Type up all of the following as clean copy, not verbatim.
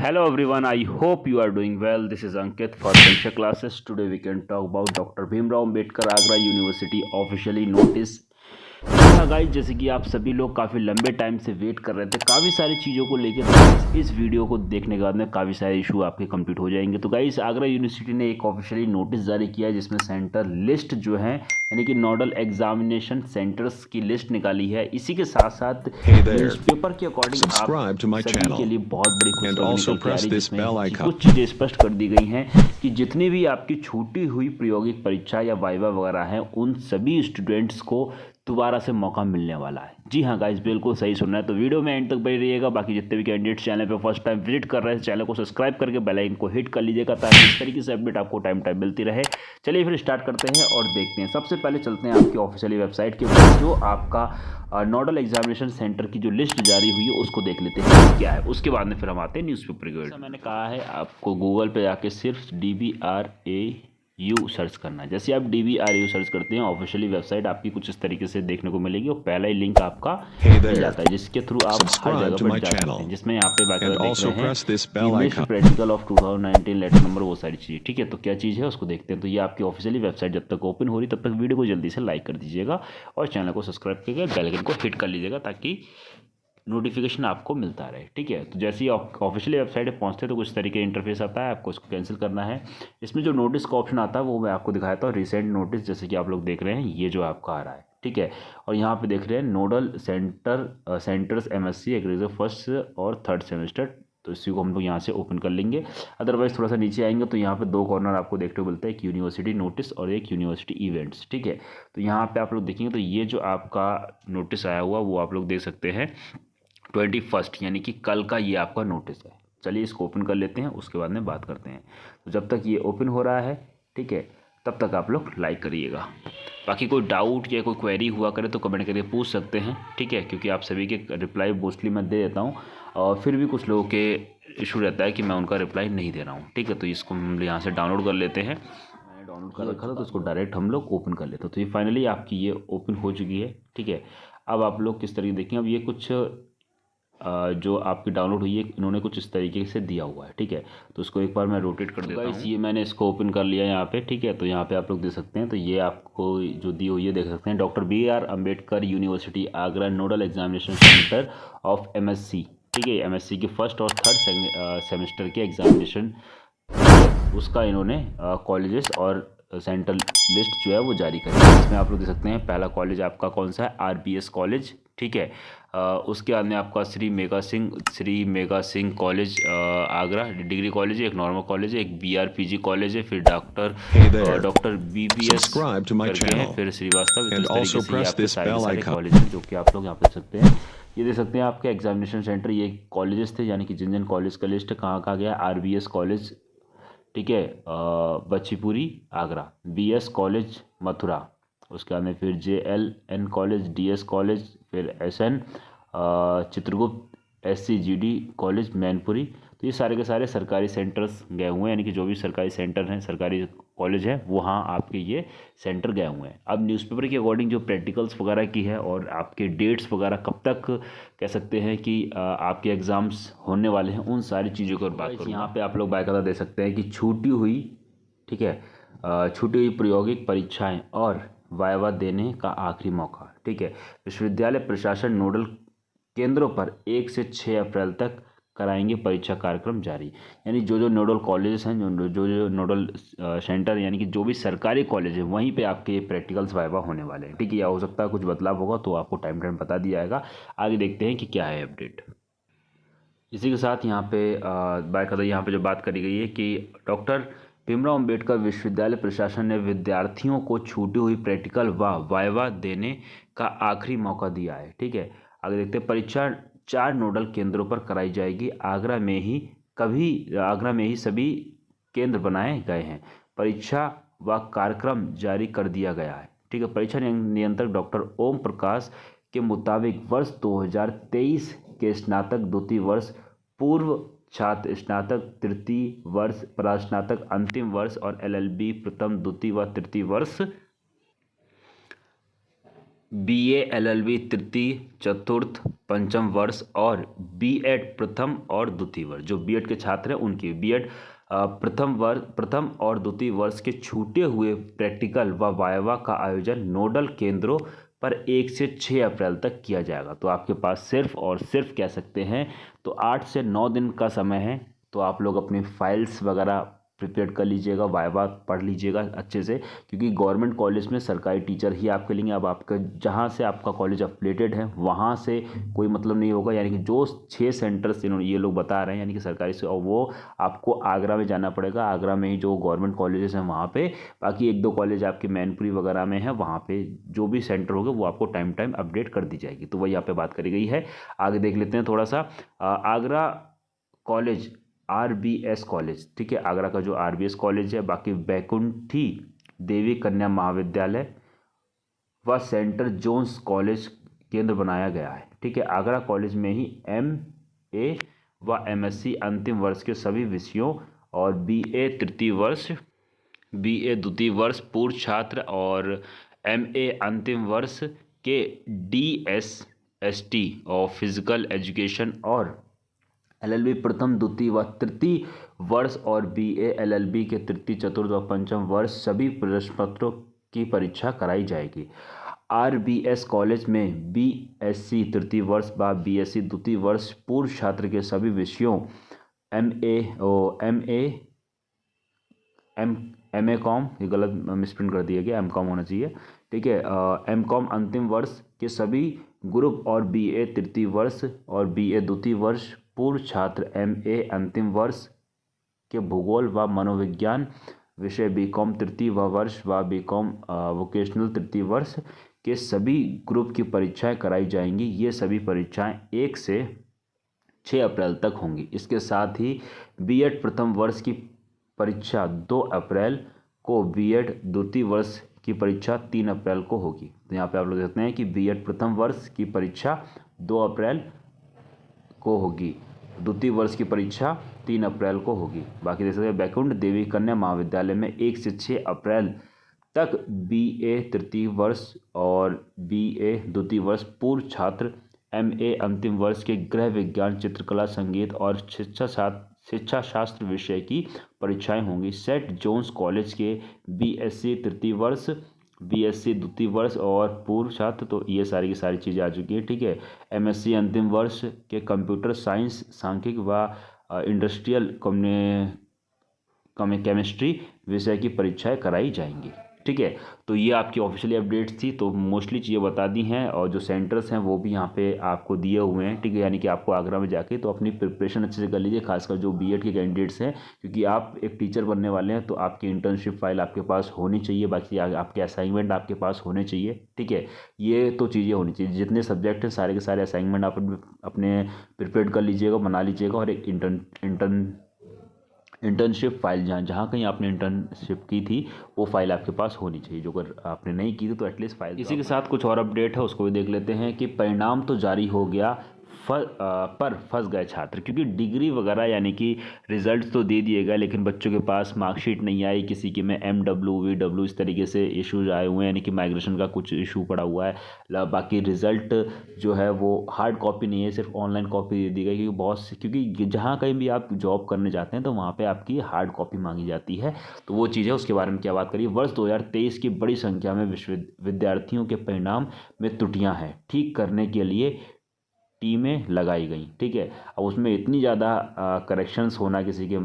Hello everyone, I hope you are doing well. This is Ankit for Pariksha classes. Today we can talk about Dr. Bhimrao Ambedkar Agra University officially notice। हाँ guys, जैसे कि आप सभी लोग काफ़ी लंबे time से wait कर रहे थे काफ़ी सारी चीज़ों को लेकर, तो इस वीडियो को देखने के बाद में काफ़ी सारे इशू आपके कंप्लीट हो जाएंगे। तो गाइज, आगरा यूनिवर्सिटी ने एक ऑफिशियली नोटिस जारी किया है जिसमें सेंटर लिस्ट जो है यानी कि नोडल एग्जामिनेशन सेंटर्स की लिस्ट निकाली है। इसी के साथ साथ न्यूज़पेपर के अकॉर्डिंग आप सभी के लिए बहुत बड़ी खुशखबरी निकल के आ रही है, जिसमें कुछ चीज़ें स्पष्ट कर दी गई हैं कि जितनी भी आपकी छूटी हुई प्रायोगिक परीक्षा या वाइवा वगैरह हैं, उन सभी स्टूडेंट्स को दोबारा से मौका मिलने वाला है। जी हाँ गाइस, बिल्कुल सही सुन रहे हैं। तो वीडियो में एंड तक बने रहिएगा। बाकी जितने भी कैंडिडेट्स चैनल पे फर्स्ट टाइम विजिट कर रहे हैं, चैनल को सब्सक्राइब करके बेल आइकन को हिट कर लीजिएगा ताकि इस तरीके से अपडेट आपको टाइम टाइम मिलती रहे। चलिए फिर स्टार्ट करते हैं और देखते हैं। सबसे पहले चलते हैं आपकी ऑफिशियली वेबसाइट के ऊपर, जो आपका नोडल एग्जामिनेशन सेंटर की जो लिस्ट जारी हुई है उसको देख लेते हैं क्या है। उसके बाद में फिर हम आते हैं न्यूज़पेपर के। जैसा मैंने कहा है, आपको गूगल पे जाके सिर्फ DBRAU सर्च करना है। जैसे आप DBRAU सर्च करते हैं, ऑफिशियली वेबसाइट आपकी कुछ इस तरीके से देखने को मिलेगी और पहला ही लिंक आपका मिल जाता है, जिसके थ्रू आप हर जगह पर जा सकते हैं। जिसमें यहाँ पे बाकायदा देख रहे हैं English practical of 2019 letter number, वो सारी चीज़ें। ठीक है, तो क्या चीज़ है उसको देखते हैं। तो ये आपकी ऑफिशियली वेबसाइट जब तक ओपन हो रही तब तक वीडियो को जल्दी से लाइक कर दीजिएगा और चैनल को सब्सक्राइब करके बेल आइकन को हिट कर लीजिएगा ताकि नोटिफिकेशन आपको मिलता रहे। ठीक है, तो जैसे ही ऑफिशियल वेबसाइट पे पहुंचते हैं तो कुछ तरीके इंटरफेस आता है, आपको इसको कैंसिल करना है। इसमें जो नोटिस का ऑप्शन आता है वो मैं आपको दिखाता हूँ, रिसेंट नोटिस। जैसे कि आप लोग देख रहे हैं, ये जो आपका आ रहा है, ठीक है। और यहाँ पे देख रहे हैं nodal centres MSc agriculture first और थर्ड सेमेस्टर। तो इसी को हम लोग यहाँ से ओपन कर लेंगे। अदरवाइज थोड़ा सा नीचे आएंगे तो यहाँ पे दो कॉर्नर आपको देखने को मिलता है, एक यूनिवर्सिटी नोटिस और एक यूनिवर्सिटी इवेंट्स। ठीक है, तो यहाँ पे आप लोग देखेंगे तो ये जो आपका नोटिस आया हुआ वो आप लोग देख सकते हैं 21 यानी कि कल का ये आपका नोटिस है। चलिए इसको ओपन कर लेते हैं, उसके बाद में बात करते हैं। तो जब तक ये ओपन हो रहा है, ठीक है, तब तक आप लोग लाइक करिएगा। बाकी कोई डाउट या कोई क्वेरी हुआ करे तो कमेंट करके पूछ सकते हैं, ठीक है, क्योंकि आप सभी के रिप्लाई मोस्टली मैं दे देता हूँ और फिर भी कुछ लोगों के इशू रहता है कि मैं उनका रिप्लाई नहीं दे रहा हूँ। ठीक है, तो इसको हम यहाँ से डाउनलोड कर लेते हैं। मैंने डाउनलोड कर रखा था तो इसको डायरेक्ट हम लोग ओपन कर लेते हैं। तो ये फाइनली आपकी ये ओपन हो चुकी है। ठीक है, अब आप लोग किस तरीके देखें, अब ये कुछ जो आपकी डाउनलोड हुई है इन्होंने कुछ इस तरीके से दिया हुआ है। ठीक है, तो उसको एक बार मैं रोटेट कर देता हूँ। ये मैंने इसको ओपन कर लिया यहाँ पे। ठीक है, तो यहाँ पे आप लोग देख सकते हैं, तो ये आपको जो दी हुई है देख सकते हैं, doctor BR Ambedkar university Agra nodal examination centre of MSc। ठीक है, MSc के फर्स्ट और थर्ड सेमेस्टर के एग्जामिनेशन उसका इन्होंने कॉलेजेस और सेंट्रल लिस्ट जो है वो जारी करी है। इसमें आप लोग देख सकते हैं पहला कॉलेज आपका कौन सा है, RBS कॉलेज। ठीक है, उसके बाद में आपका Shri mega Singh college Agra degree college है, एक नॉर्मल कॉलेज है, एक BRPG कॉलेज है, फिर डॉक्टर BBS करके हैं, फिर श्रीवास्तव। इस तरीके से ये आपके सारे कॉलेज हैं जो कि आप लोग यहाँ पे देख सकते हैं। ये देख सकते हैं आपके एग्जामिनेशन सेंटर, ये कॉलेजेस थे, यानी कि जिन जिन कॉलेज का लिस्ट कहाँ कहाँ गया। RBS कॉलेज, ठीक है, बच्चीपुरी आगरा, BS कॉलेज मथुरा, उसके बाद में फिर JLN कॉलेज, DS कॉलेज, फिर SN Chitragupta, SCGD college Mainpuri. तो ये सारे के सारे सरकारी सेंटर्स गए हुए हैं, यानी कि जो भी सरकारी सेंटर हैं, सरकारी कॉलेज हैं, वहाँ आपके ये सेंटर गए हुए हैं। अब न्यूज़पेपर के अकॉर्डिंग जो प्रैक्टिकल्स वगैरह की है और आपके डेट्स वगैरह कब तक कह सकते हैं कि आपके एग्ज़ाम्स होने वाले हैं, उन सारी चीज़ों की बात करूँ। यहाँ पे आप लोग बाकायदा दे सकते हैं कि छूटी हुई, ठीक है, छूटी हुई प्रायोगिक परीक्षाएं और वाइवा देने का आखिरी मौका। ठीक है, विश्वविद्यालय प्रशासन नोडल केंद्रों पर 1 से 6 अप्रैल तक कराएंगे परीक्षा कार्यक्रम जारी। यानी जो जो नोडल कॉलेजेस हैं, जो नोडल सेंटर, यानी कि जो भी सरकारी कॉलेज है, वहीं पे आपके प्रैक्टिकल्स वाइवा होने वाले हैं। ठीक है, या हो सकता है कुछ बदलाव होगा तो आपको टाइम टाइम बता दिया जाएगा। आगे देखते हैं कि क्या है अपडेट। इसी के साथ यहाँ पे बाकायदा यहाँ पे जो बात करी गई है कि डॉक्टर भीमराव अंबेडकर विश्वविद्यालय प्रशासन ने विद्यार्थियों को छूटी हुई प्रैक्टिकल व वाइवा देने का आखिरी मौका दिया है। ठीक है, आगे देखते हैं। परीक्षा 4 नोडल केंद्रों पर कराई जाएगी। आगरा में ही सभी केंद्र बनाए गए हैं। परीक्षा व कार्यक्रम जारी कर दिया गया है। ठीक है, परीक्षा नियंत्रक डॉक्टर ओम प्रकाश के मुताबिक वर्ष 2023 के स्नातक द्वितीय वर्ष, पूर्व छात्र स्नातक तृतीय वर्ष, परास्नातक अंतिम वर्ष और LLB प्रथम द्वितीय व तृतीय वर्ष BA LLB तृतीय चतुर्थ पंचम वर्ष और B.Ed प्रथम और द्वितीय वर्ष, जो B.Ed के छात्र हैं उनकी B.Ed प्रथम और द्वितीय वर्ष के छूटे हुए प्रैक्टिकल व वायवा का आयोजन नोडल केंद्रों पर 1 से 6 अप्रैल तक किया जाएगा। तो आपके पास सिर्फ और सिर्फ कह सकते हैं तो 8 से 9 दिन का समय है। तो आप लोग अपनी फाइल्स वगैरह प्रिपेयर कर लीजिएगा, वाइवा पढ़ लीजिएगा अच्छे से, क्योंकि गवर्नमेंट कॉलेज में सरकारी टीचर ही आपके लेंगे। अब आपका जहाँ से आपका कॉलेज अफिलेटेड है वहाँ से कोई मतलब नहीं होगा, यानी कि जो 6 सेंटर्स इन्होंने ये लोग बता रहे हैं यानी कि सरकारी से, और वो आपको आगरा में जाना पड़ेगा। आगरा में ही जो गवर्नमेंट कॉलेजेस हैं वहाँ पे, बाकी 1-2 कॉलेज आपके मैनपुरी वगैरह में है, वहाँ पे जो भी सेंटर होगा वो आपको टाइम टाइम अपडेट कर दी जाएगी। तो वही यहाँ पे बात करी गई है। आगे देख लेते हैं थोड़ा सा। आगरा कॉलेज RBS कॉलेज, ठीक है, आगरा का जो RBS कॉलेज है। बाकी बैकुंठी देवी कन्या महाविद्यालय व सेंटर जोन्स कॉलेज केंद्र बनाया गया है, ठीक है। आगरा कॉलेज में ही MA व MSc अंतिम वर्ष के सभी विषयों और BA तृतीय वर्ष, BA द्वितीय वर्ष पूर्व छात्र और MA अंतिम वर्ष के DSST और फिजिकल एजुकेशन और LLB प्रथम द्वितीय व तृतीय वर्ष और BA LLB के तृतीय चतुर्थ व पंचम वर्ष सभी प्रश्न पत्रों की परीक्षा कराई जाएगी। RBS कॉलेज में BSc तृतीय वर्ष व BSc द्वितीय वर्ष पूर्व छात्र के सभी विषयों MA कॉम, ये गलत मिसप्रिंट कर दिया गया, MCOM होना चाहिए, ठीक है। MCOM अंतिम वर्ष के सभी ग्रुप और BA तृतीय वर्ष और BA द्वितीय वर्ष पूर्व छात्र MA अंतिम वर्ष के भूगोल व मनोविज्ञान विषय BCom तृतीय वर्ष व BCom वोकेशनल तृतीय वर्ष के सभी ग्रुप की परीक्षाएं कराई जाएंगी। ये सभी परीक्षाएं 1 से 6 अप्रैल तक होंगी। इसके साथ ही B.Ed प्रथम वर्ष की परीक्षा 2 अप्रैल को, B.Ed द्वितीय वर्ष की परीक्षा 3 अप्रैल को होगी। तो यहाँ पे आप लोग देखते हैं कि B.Ed प्रथम वर्ष की परीक्षा 2 अप्रैल को होगी, द्वितीय वर्ष की परीक्षा 3 अप्रैल को होगी। बाकी देख सकते हैं बैकुंठ देवी कन्या महाविद्यालय में 1 से 6 अप्रैल तक BA तृतीय वर्ष और BA द्वितीय वर्ष पूर्व छात्र MA अंतिम वर्ष के गृह विज्ञान, चित्रकला, संगीत और शिक्षा शास्त्र विषय की परीक्षाएं होंगी। सेंट जोन्स कॉलेज के BSc तृतीय वर्ष, BSc द्वितीय वर्ष और पूर्व छात्र, तो ये सारी की सारी चीज़ें आ चुकी हैं, ठीक है। MSc अंतिम वर्ष के कंप्यूटर साइंस, सांख्यिक व इंडस्ट्रियल केमिस्ट्री विषय की परीक्षाएं कराई जाएंगी, ठीक है। तो ये आपकी ऑफिशियली अपडेट्स थी, तो मोस्टली चीज़ें बता दी हैं और जो सेंटर्स हैं वो भी यहाँ पे आपको दिए हुए हैं, ठीक है। यानी कि आपको आगरा में जाके तो अपनी प्रिपरेशन अच्छे से कर लीजिए, खासकर जो B.Ed के कैंडिडेट्स हैं, क्योंकि आप एक टीचर बनने वाले हैं तो आपकी इंटर्नशिप फाइल आपके पास होनी चाहिए, बाकी आपके असाइनमेंट आपके पास होने चाहिए, ठीक है। ये तो चीज़ें होनी चाहिए, जितने सब्जेक्ट हैं सारे के सारे असाइनमेंट आप अपने प्रिपेयर कर लीजिएगा, बना लीजिएगा, और एक इंटर्नशिप फाइल जहाँ कहीं आपने इंटर्नशिप की थी वो फाइल आपके पास होनी चाहिए। जो अगर आपने नहीं की थी तो एटलीस्ट फाइल। इसी के साथ कुछ और अपडेट है, उसको भी देख लेते हैं कि परिणाम तो जारी हो गया पर फंस गए छात्र, क्योंकि डिग्री वगैरह यानी कि रिजल्ट तो दे दिएगा, लेकिन बच्चों के पास मार्कशीट नहीं आई, किसी के में MW VW इस तरीके से इश्यूज आए हुए हैं, यानी कि माइग्रेशन का कुछ इशू पड़ा हुआ है। बाकी रिजल्ट जो है वो हार्ड कॉपी नहीं है, सिर्फ ऑनलाइन कॉपी दे दी गई, क्योंकि जहाँ कहीं भी आप जॉब करने जाते हैं तो वहाँ पर आपकी हार्ड कॉपी मांगी जाती है। तो वो चीज़ है, उसके बारे में क्या बात करिए। वर्ष 2023 की बड़ी संख्या में विद्यार्थियों के परिणाम में त्रुटियाँ हैं, ठीक करने के लिए टीमें लगाई गई, ठीक है। अब उसमें इतनी ज़्यादा करेक्शंस होना, किसी के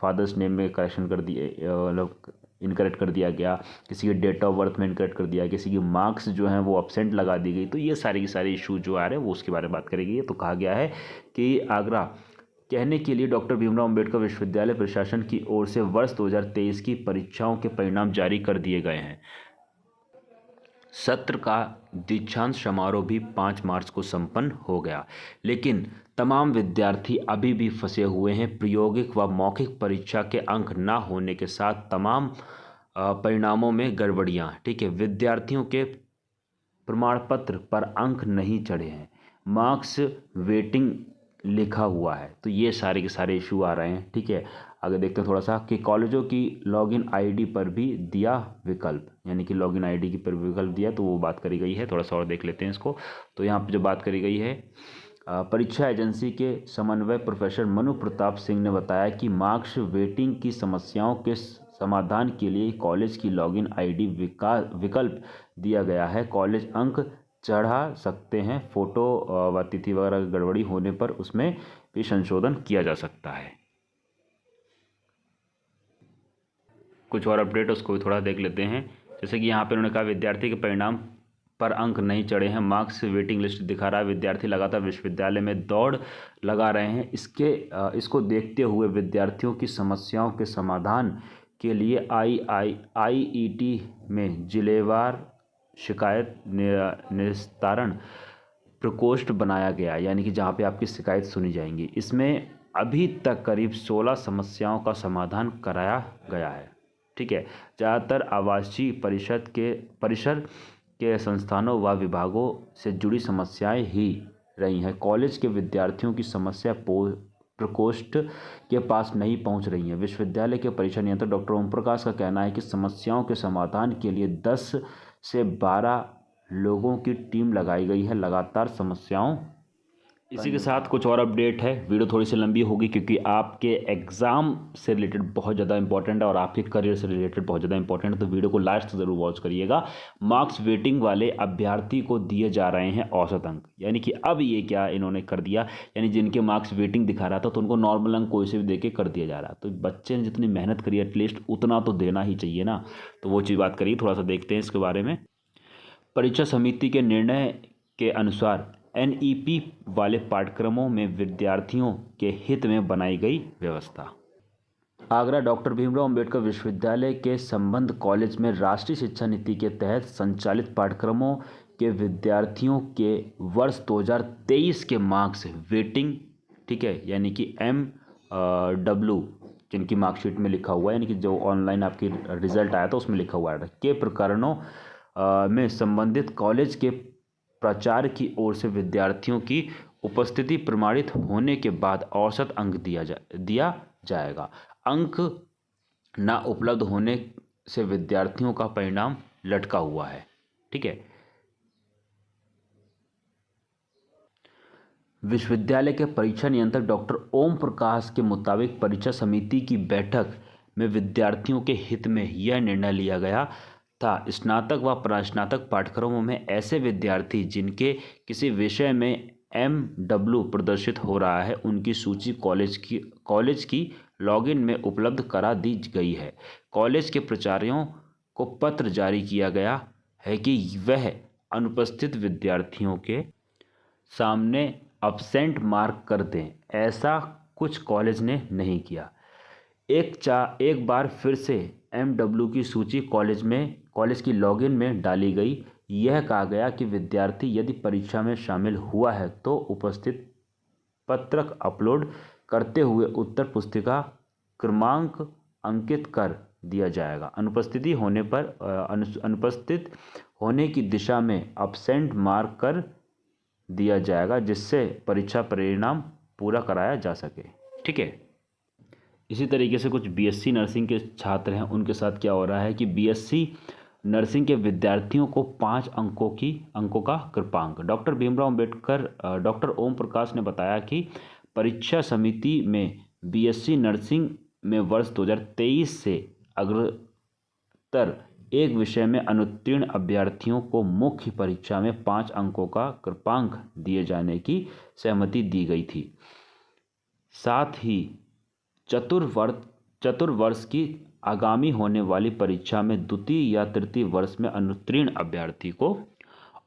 फादर्स नेम में करेक्शन कर दिए, मतलब इनकरेक्ट कर दिया गया, किसी के डेट ऑफ बर्थ में इनकरेक्ट कर दिया, किसी की मार्क्स जो हैं वो एब्सेंट लगा दी गई, तो ये सारी की सारी इशू जो आ रहे हैं वो उसके बारे में बात करेंगे। तो कहा गया है कि आगरा कहने के लिए डॉक्टर भीमराव अंबेडकर विश्वविद्यालय प्रशासन की ओर से वर्ष 2023 की परीक्षाओं के परिणाम जारी कर दिए गए हैं। सत्र का दीक्षांत समारोह भी 5 मार्च को संपन्न हो गया, लेकिन तमाम विद्यार्थी अभी भी फंसे हुए हैं। प्रायोगिक व मौखिक परीक्षा के अंक न होने के साथ तमाम परिणामों में गड़बड़ियां, ठीक है। विद्यार्थियों के प्रमाण पत्र पर अंक नहीं चढ़े हैं, मार्क्स वेटिंग लिखा हुआ है, तो ये सारे के सारे इशू आ रहे हैं, ठीक है। आगे देखते हैं थोड़ा सा कि कॉलेजों की लॉगिन आईडी पर भी दिया विकल्प, यानी कि लॉगिन आईडी की पर विकल्प दिया, तो वो बात करी गई है। थोड़ा सा और देख लेते हैं इसको। तो यहाँ पर जो बात करी गई है, परीक्षा एजेंसी के समन्वय प्रोफेसर मनु प्रताप सिंह ने बताया कि मार्क्स वेटिंग की समस्याओं के समाधान के लिए कॉलेज की लॉगिन आईडी विकल्प दिया गया है। कॉलेज अंक चढ़ा सकते हैं, फोटो व तिथि वगैरह गड़बड़ी होने पर उसमें भी संशोधन किया जा सकता है। कुछ और अपडेट उसको भी थोड़ा देख लेते हैं। जैसे कि यहाँ पे उन्होंने कहा विद्यार्थी के परिणाम पर अंक नहीं चढ़े हैं, मार्क्स वेटिंग लिस्ट दिखा रहा है, विद्यार्थी लगातार विश्वविद्यालय में दौड़ लगा रहे हैं। इसको देखते हुए विद्यार्थियों की समस्याओं के समाधान के लिए आईईटी में जिलेवार शिकायत निस्तारण प्रकोष्ठ बनाया गया, यानी कि जहाँ पे आपकी शिकायत सुनी जाएंगी। इसमें अभी तक करीब 16 समस्याओं का समाधान कराया गया है। ठीक है, ज़्यादातर आवासीय परिसर के संस्थानों व विभागों से जुड़ी समस्याएं ही रही हैं। कॉलेज के विद्यार्थियों की समस्या प्रकोष्ठ के पास नहीं पहुंच रही है। विश्वविद्यालय के परीक्षा नियंत्रक डॉक्टर ओम प्रकाश का कहना है कि समस्याओं के समाधान के लिए 10 से 12 लोगों की टीम लगाई गई है। लगातार समस्याओं इसी के साथ कुछ और अपडेट है। वीडियो थोड़ी सी लंबी होगी क्योंकि आपके एग्ज़ाम से रिलेटेड बहुत ज़्यादा इंपॉर्टेंट है और आपके करियर से रिलेटेड बहुत ज़्यादा इंपॉर्टेंट है, तो वीडियो को लास्ट तक ज़रूर वॉच करिएगा। मार्क्स वेटिंग वाले अभ्यर्थी को दिए जा रहे हैं औसत अंक, यानी कि अब ये क्या इन्होंने कर दिया, यानी जिनके मार्क्स वेटिंग दिखा रहा था तो उनको नॉर्मल अंक कोई से भी दे के कर दिया जा रहा है। तो बच्चे ने जितनी मेहनत करी एटलीस्ट उतना तो देना ही चाहिए ना, तो वो चीज़ बात करिए। थोड़ा सा देखते हैं इसके बारे में। परीक्षा समिति के निर्णय के अनुसार एनईपी वाले पाठ्यक्रमों में विद्यार्थियों के हित में बनाई गई व्यवस्था। आगरा डॉक्टर भीमराव अंबेडकर विश्वविद्यालय के संबंध कॉलेज में राष्ट्रीय शिक्षा नीति के तहत संचालित पाठ्यक्रमों के विद्यार्थियों के वर्ष 2023 के मार्क्स वेटिंग, ठीक है, यानी कि MW जिनकी मार्कशीट में लिखा हुआ है, यानी कि जो ऑनलाइन आपकी रिजल्ट आया था उसमें लिखा हुआ है, के प्रकरणों में संबंधित कॉलेज के प्राचार्य की ओर से विद्यार्थियों की उपस्थिति प्रमाणित होने के बाद औसत अंक दिया जाएगा। अंक ना उपलब्ध होने से विद्यार्थियों का परिणाम लटका हुआ है। ठीक है, विश्वविद्यालय के परीक्षा नियंत्रक डॉक्टर ओम प्रकाश के मुताबिक परीक्षा समिति की बैठक में विद्यार्थियों के हित में यह निर्णय लिया गया था। स्नातक व प्रास्नातक पाठ्यक्रमों में ऐसे विद्यार्थी जिनके किसी विषय में MW प्रदर्शित हो रहा है, उनकी सूची कॉलेज की लॉगिन में उपलब्ध करा दी गई है। कॉलेज के प्राचार्यों को पत्र जारी किया गया है कि वह अनुपस्थित विद्यार्थियों के सामने अब्सेंट मार्क कर दें। ऐसा कुछ कॉलेज ने नहीं किया। एक बार फिर से MW की सूची कॉलेज की लॉगिन में डाली गई। यह कहा गया कि विद्यार्थी यदि परीक्षा में शामिल हुआ है तो उपस्थित पत्रक अपलोड करते हुए उत्तर पुस्तिका क्रमांक अंकित कर दिया जाएगा। अनुपस्थित होने की दिशा में अब्सेंट मार्क कर दिया जाएगा, जिससे परीक्षा परिणाम पूरा कराया जा सके। ठीक है, इसी तरीके से कुछ BSc नर्सिंग के छात्र हैं, उनके साथ क्या हो रहा है कि BSc नर्सिंग के विद्यार्थियों को 5 अंकों का कृपांक। डॉक्टर भीमराव अंबेडकर डॉक्टर ओम प्रकाश ने बताया कि परीक्षा समिति में BSc नर्सिंग में वर्ष 2023 से अग्रतर एक विषय में अनुत्तीर्ण अभ्यर्थियों को मुख्य परीक्षा में 5 अंकों का कृपांक दिए जाने की सहमति दी गई थी। साथ ही चतुर्वर्ष की आगामी होने वाली परीक्षा में द्वितीय या तृतीय वर्ष में अनुत्तीर्ण अभ्यर्थी को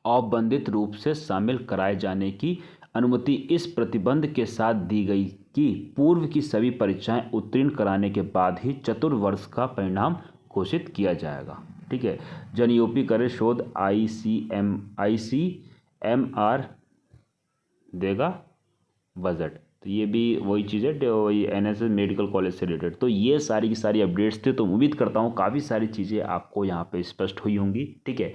औपबंधित रूप से शामिल कराए जाने की अनुमति इस प्रतिबंध के साथ दी गई कि पूर्व की सभी परीक्षाएं उत्तीर्ण कराने के बाद ही चतुर्वर्ष का परिणाम घोषित किया जाएगा। ठीक है, जनयोपी करे शोध ICMR देगा बजट, तो ये भी वही चीज़ है, वही NSS मेडिकल कॉलेज से रिलेटेड। तो ये सारी की सारी अपडेट्स थे, तो उम्मीद करता हूँ काफ़ी सारी चीज़ें आपको यहाँ पे स्पष्ट हुई होंगी। ठीक है,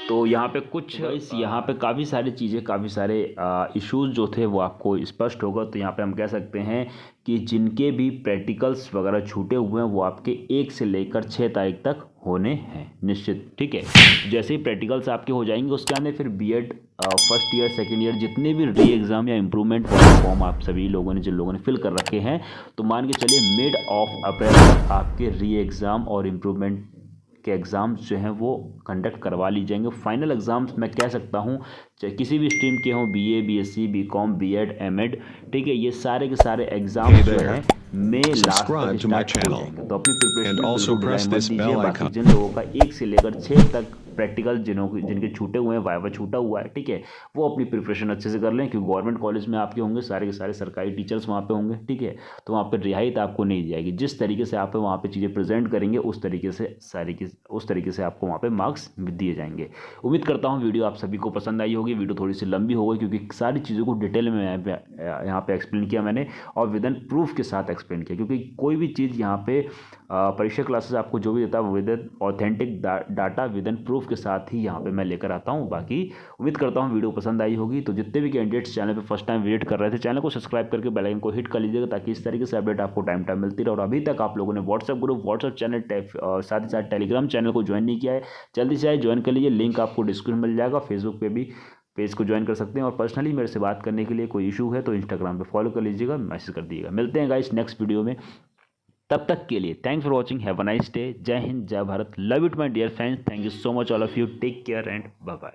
तो यहाँ पे काफ़ी सारी चीज़ें, काफ़ी सारे इश्यूज़ जो थे वो आपको स्पष्ट होगा। तो यहाँ पे हम कह सकते हैं कि जिनके भी प्रैक्टिकल्स वगैरह छूटे हुए हैं वो आपके 1 से लेकर 6 तारीख तक होने हैं निश्चित। ठीक है, जैसे ही प्रैक्टिकल्स आपके हो जाएंगे उसके आने फिर BEd first year second year जितने भी री एग्ज़ाम या इम्प्रूवमेंट वाले फॉर्म आप सभी लोगों ने जिन लोगों ने फिल कर रखे हैं, तो मान के चलिए मिड ऑफ अप्रैल तक आपके री एग्ज़ाम और इम्प्रूवमेंट के एग्ज़ाम्स जो हैं वो कंडक्ट करवा ली जाएंगे। फाइनल एग्ज़ाम्स मैं कह सकता हूँ चाहे किसी भी स्ट्रीम के हों, BA, BSc, BCom, BEd, MEd, ठीक है, ये सारे के सारे एग्ज़ाम्स जो हैं मई लास्ट तक स्टार्ट हो जाएंगे। तो अपनी प्रिपरेशन मत दीजिए। बाकी जिन लोगों का 1 से लेकर 6 तक प्रैक्टिकल जिनके छूटे हुए हैं, वाइवा छूटा हुआ है, ठीक है, वो अपनी प्रिपरेशन अच्छे से कर लें, क्योंकि गवर्नमेंट कॉलेज में आपके होंगे सारे के सारे सरकारी टीचर्स वहाँ पे होंगे। ठीक है, तो वहाँ पे रियायत आपको नहीं दी जाएगी। जिस तरीके से आप वहाँ पे चीज़ें प्रेजेंट करेंगे उस तरीके से आपको वहाँ पे मार्क्स दिए जाएंगे। उम्मीद करता हूँ वीडियो आप सभी को पसंद आई होगी। वीडियो थोड़ी सी लंबी हो गई क्योंकि सारी चीज़ों को डिटेल में यहाँ पे एक्सप्लेन किया मैंने, और विद इन प्रूफ के साथ एक्सप्लेन किया, क्योंकि कोई भी चीज़ यहाँ पे परीक्षा क्लासेस आपको जो भी देता है with authentic data with in proof के साथ ही यहाँ पे मैं लेकर आता हूँ। बाकी उम्मीद करता हूँ वीडियो पसंद आई होगी। तो जितने भी कैंडिडेट्स चैनल पे फर्स्ट टाइम विजिट कर रहे थे, चैनल को सब्सक्राइब करके बेल आइकन को हिट कर लीजिएगा, ताकि इस तरीके से अपडेट आपको टाइम टाइम मिलती रहे। और अभी तक आप लोगों ने व्हाट्सएप ग्रुप, व्हाट्सएप चैनल, साथ ही साथ टेलीग्राम चैनल को ज्वाइन नहीं किया है, जल्दी से ज्वाइन कर लीजिए। लिंक आपको डिस्क्रिप्शन मिल जाएगा। फेसबुक पे भी पेज को ज्वाइन कर सकते हैं, और पर्सनली मेरे से बात करने के लिए कोई इशू है तो इंस्टाग्राम पे फॉलो कर लीजिएगा, मैसेज कर दीजिएगा। मिलते हैं गाइस नेक्स्ट वीडियो में, तब तक के लिए thanks for watching, have a nice day. जय हिंद, जय Bharat, love it my dear friends, thank you so much all of you, take care and bye bye.